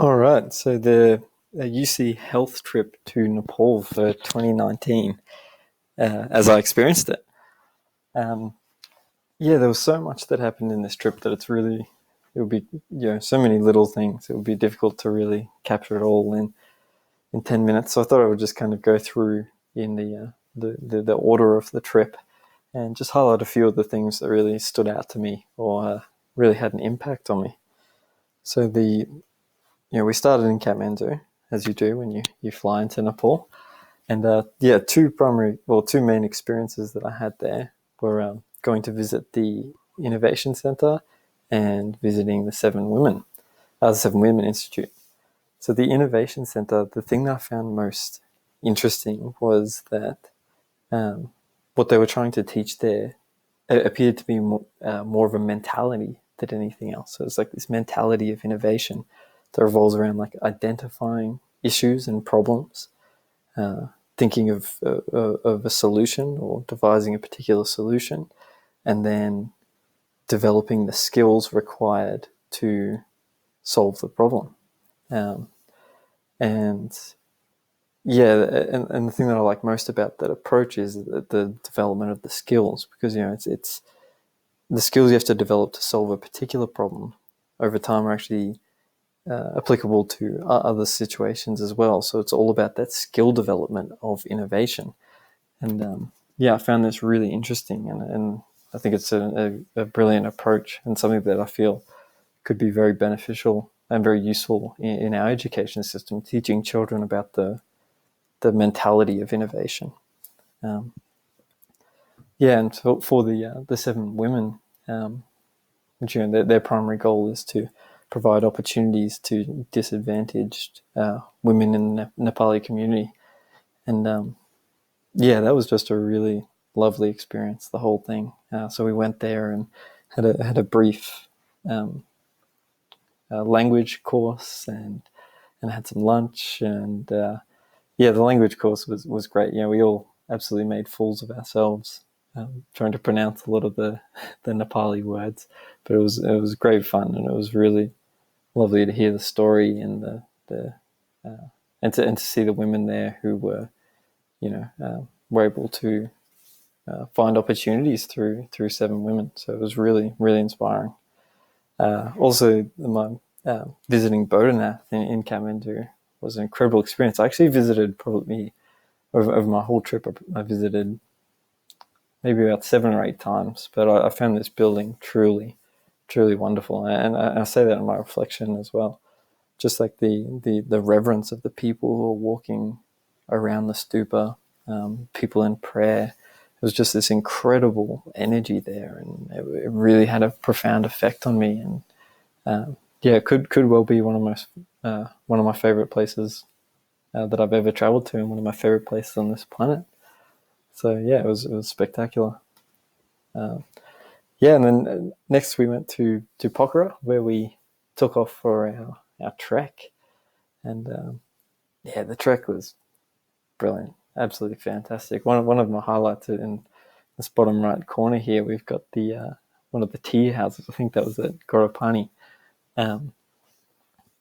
All right, so the UC health trip to Nepal for 2019, as I experienced it. Um, yeah, there was so much that happened in this trip that it would be, so many little things. It would be difficult to really capture it all in 10 minutes. So I thought I would just kind of go through in the order of the trip and just highlight a few of the things that really stood out to me or really had an impact on me. So we started in Kathmandu, as you do when you fly into Nepal. And two main experiences that I had there were going to visit the Innovation Center and visiting the Seven Women Institute. So the Innovation Center, the thing that I found most interesting was that what they were trying to teach there appeared to be more of a mentality than anything else. So it's like this mentality of innovation that revolves around like identifying issues and problems, thinking of a solution or devising a particular solution, and then developing the skills required to solve the problem. Um, and and the thing that I like most about that approach is the development of the skills, because it's the skills you have to develop to solve a particular problem over time are actually applicable to other situations as well. So it's all about that skill development of innovation. And I found this really interesting, and I think it's a brilliant approach and something that I feel could be very beneficial and very useful in our education system, teaching children about the mentality of innovation. Um, and for the seven women, which their primary goal is to provide opportunities to disadvantaged women in the Nepali community, and that was just a really lovely experience, the whole thing. So we went there and had a brief language course and had some lunch, and the language course was great. We all absolutely made fools of ourselves trying to pronounce a lot of the Nepali words, but it was great fun, and it was really lovely to hear the story and and to see the women there who were able to find opportunities through Seven Women. So it was really, really inspiring. Also, my visiting Bodhanath in Kathmandu was an incredible experience. I actually visited probably over my whole trip. I visited maybe about 7 or 8 times, but I found this building truly, truly wonderful. And I say that in my reflection as well. Just like the reverence of the people who are walking around the stupa, people in prayer. It was just this incredible energy there, and it really had a profound effect on me. And it could well be one of my favorite places that I've ever traveled to, and one of my favorite places on this planet. So it was spectacular. And then next we went to Pokhara, where we took off for our trek, and the trek was brilliant, absolutely fantastic. One of my highlights in this bottom right corner here, we've got the one of the tea houses. I think that was at Gorapani, and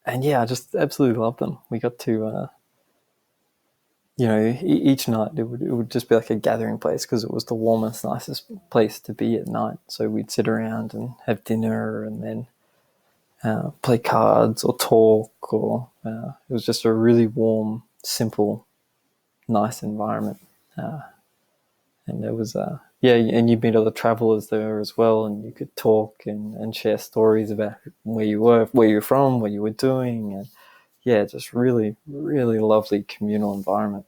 I just absolutely loved them. We got to each night it would just be like a gathering place, because it was the warmest, nicest place to be at night. So we'd sit around and have dinner, and then play cards or talk, or it was just a really warm, simple, nice environment. And there was and you'd meet other travelers there as well, and you could talk and share stories about where you were from, what you were doing, and just really, really lovely communal environment.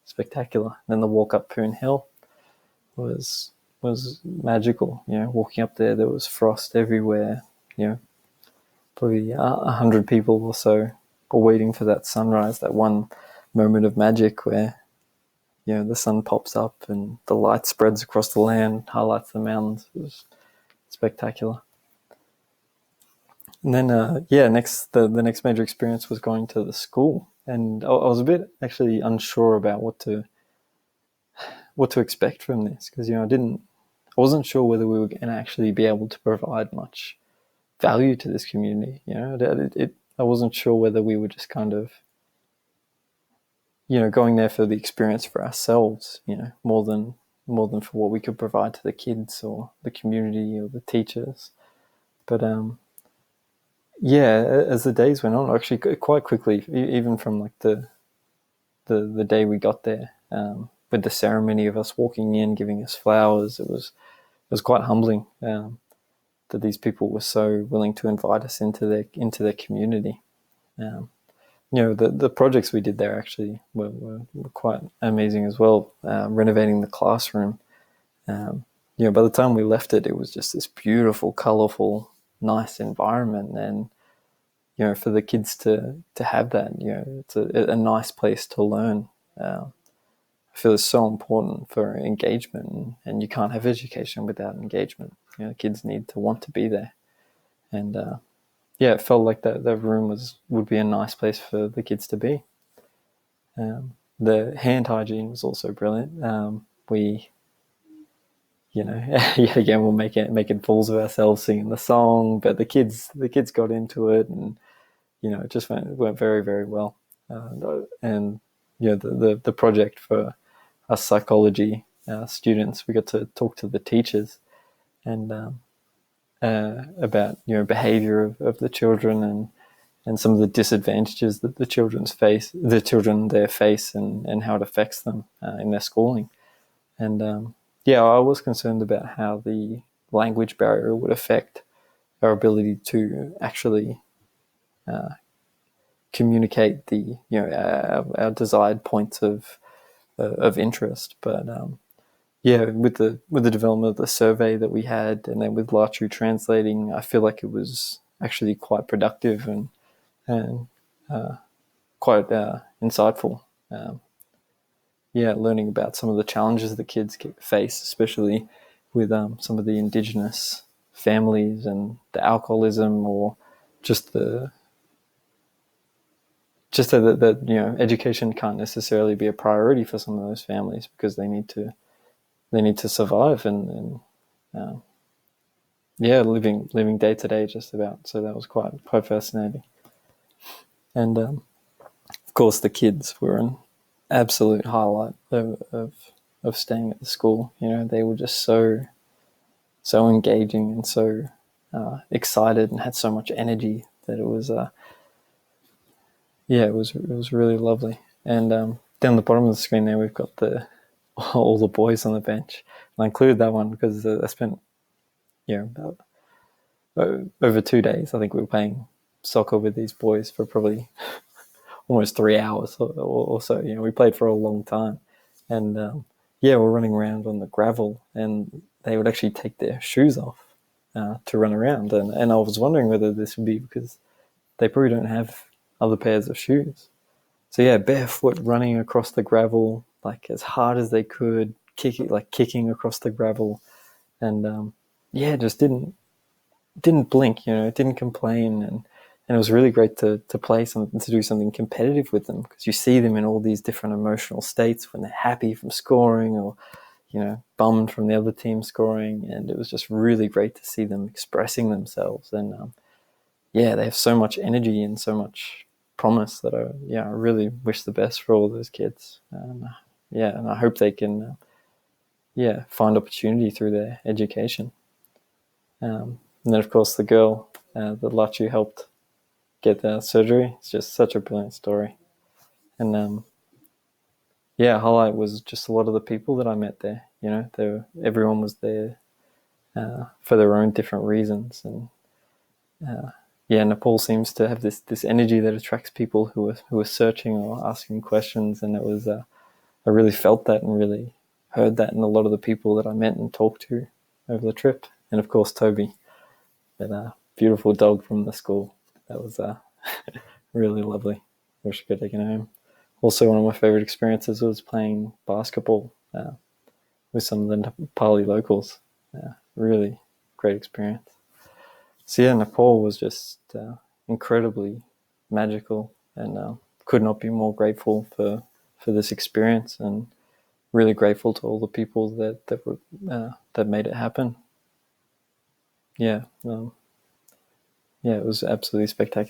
Spectacular. And then the walk up Poon Hill was magical. Walking up there was frost everywhere. Probably 100 people or so were waiting for that sunrise, that one moment of magic where the sun pops up and the light spreads across the land, highlights the mountains. It was spectacular. And then the next major experience was going to the school, and I was a bit actually unsure about what to expect from this, because I wasn't sure whether we were going to actually be able to provide much value to this community. I wasn't sure whether we were just kind of, going there for the experience for ourselves, more than for what we could provide to the kids or the community or the teachers. But yeah, as the days went on, actually quite quickly, even from like the day we got there, with the ceremony of us walking in, giving us flowers, it was quite humbling, that these people were so willing to invite us into their community. The projects we did there actually were quite amazing as well. Renovating the classroom. By the time we left it, it was just this beautiful, colourful, nice environment, and for the kids to have that, it's a nice place to learn. I feel it's so important for engagement, and you can't have education without engagement. Kids need to want to be there, and it felt like that room would be a nice place for the kids to be. The hand hygiene was also brilliant. We, yet again, we're making fools of ourselves singing the song, but the kids got into it, and it just went very, very well. And the project for us psychology students, we got to talk to the teachers and about behavior of the children, and some of the disadvantages that the children there face, and how it affects them in their schooling. And I was concerned about how the language barrier would affect our ability to actually communicate our desired points of interest. But with the development of the survey that we had, and then with Lachu translating, I feel like it was actually quite productive and quite insightful. Learning about some of the challenges the kids face, especially with some of the indigenous families and the alcoholism, or just that education can't necessarily be a priority for some of those families, because they need to survive, and living day to day just about. So that was quite fascinating. And of course, the kids were an absolute highlight of staying at the school. They were just so engaging and so excited, and had so much energy that it was it was really lovely. And down the bottom of the screen there, we've got all the boys on the bench. And I included that one because I spent about over 2 days. I think we were playing soccer with these boys for probably almost 3 hours or so. We played for a long time, and we're running around on the gravel, and they would actually take their shoes off to run around. And I was wondering whether this would be because they probably don't have other pairs of shoes. So barefoot, running across the gravel like as hard as they could, kicking across the gravel, and just didn't blink. Didn't complain, and it was really great to play something, to do something competitive with them, because you see them in all these different emotional states when they're happy from scoring, or bummed from the other team scoring, and it was just really great to see them expressing themselves. And they have so much energy and so much promise that I really wish the best for all those kids. And I hope they can find opportunity through their education. And then of course the girl that Lachu helped get the surgery. It's just such a brilliant story. And highlight was just a lot of the people that I met there. Everyone was there for their own different reasons. And Nepal seems to have this energy that attracts people who are searching or asking questions. And it was I really felt that and really heard that in a lot of the people that I met and talked to over the trip. And of course Toby, that beautiful dog from the school. That was really lovely. Wish I could take it home. Also, one of my favorite experiences was playing basketball with some of the Nepali locals. Really great experience. So Nepal was just incredibly magical, and could not be more grateful for this experience, and really grateful to all the people that made it happen. It was absolutely spectacular.